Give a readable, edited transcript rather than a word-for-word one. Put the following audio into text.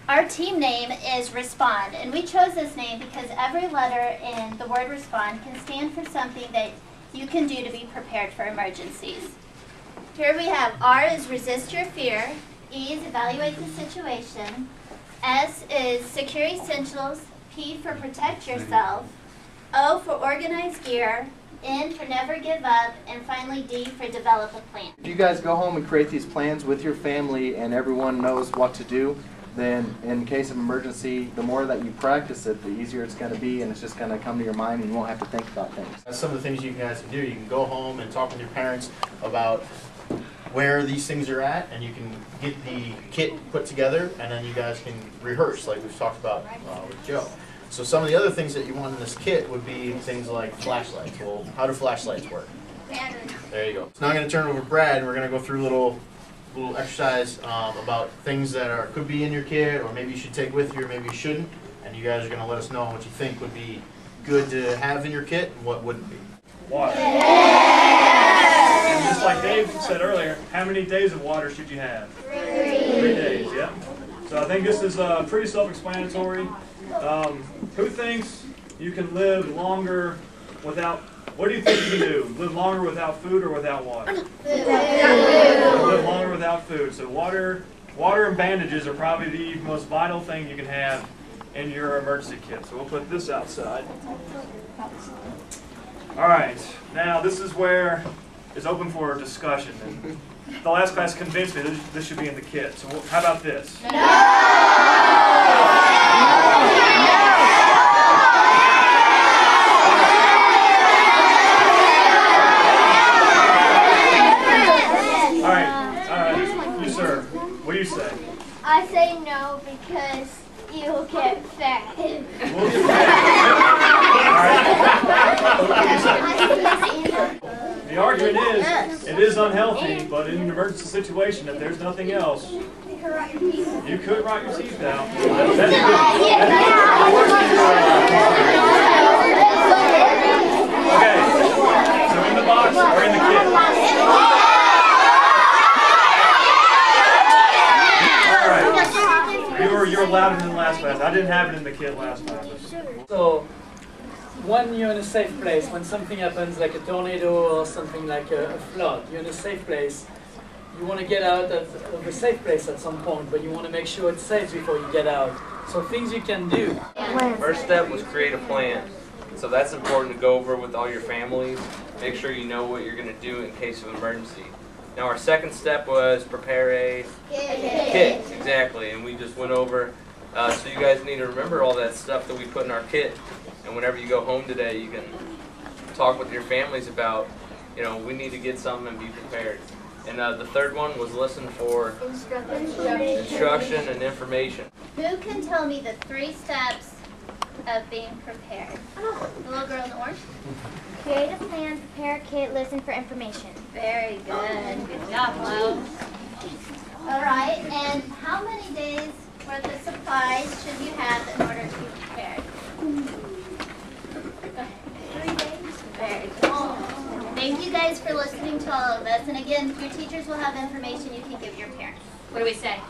Our team name is R.E.S.P.O.N.D, and we chose this name because every letter in the word respond can stand for something that you can do to be prepared for emergencies. Here we have R is resist your fear, E is evaluate the situation, S is secure essentials, P for protect yourself, O for organize gear, N for never give up, and finally D for develop a plan. If you guys go home and create these plans with your family and everyone knows what to do, then in case of emergency, the more that you practice it, the easier it's going to be, and it's just going to come to your mind and you won't have to think about things. Some of the things you guys can do, you can go home and talk with your parents about where these things are at, and you can get the kit put together, and then you guys can rehearse like we've talked about with Joe. So some of the other things that you want in this kit would be things like flashlights. Well, how do flashlights work? There you go. So now I'm going to turn it over to Brad, and we're going to go through a little exercise about things that could be in your kit, or maybe you should take with you, or maybe you shouldn't. And you guys are going to let us know what you think would be good to have in your kit and what wouldn't be. Water. And just like Dave said earlier, how many days of water should you have? 3 days, yeah. So I think this is pretty self-explanatory. Who thinks you can live longer without, what do you think you can do? Live longer without food or without water? Food. Live longer without food. So water and bandages are probably the most vital thing you can have in your emergency kit. So we'll put this outside. All right, now this is where it's open for discussion. And the last class convinced me that this should be in the kit. So how about this? All right, you sir, what do you say? I say no because you'll get fat. We'll get fat. The argument is, it is unhealthy, but in an emergency situation, if there's nothing else, you could rot your teeth out. That's okay, so in the box or in the kit? Alright, you're louder than last class. I didn't have it in the kit last time. So, when you're in a safe place, when something happens like a tornado or something like a flood, you're in a safe place, you want to get out of a safe place at some point, but you want to make sure it's safe before you get out. So things you can do. First step was create a plan. So that's important to go over with all your families. Make sure you know what you're going to do in case of emergency. Now our second step was prepare a kit. Exactly, and we just went over. So you guys need to remember all that stuff that we put in our kit. And whenever you go home today, you can talk with your families about, we need to get something and be prepared. And the third one was listen for instruction and information. Who can tell me the 3 steps of being prepared? The little girl in the orange? Create a plan, prepare a kit, listen for information. Very good. Good job, Flo. All right, and how many days worth of supplies should you have in order to be prepared? 3 days. Very cool. Thank you guys for listening to all of us. And again, your teachers will have information you can give your parents. What do we say?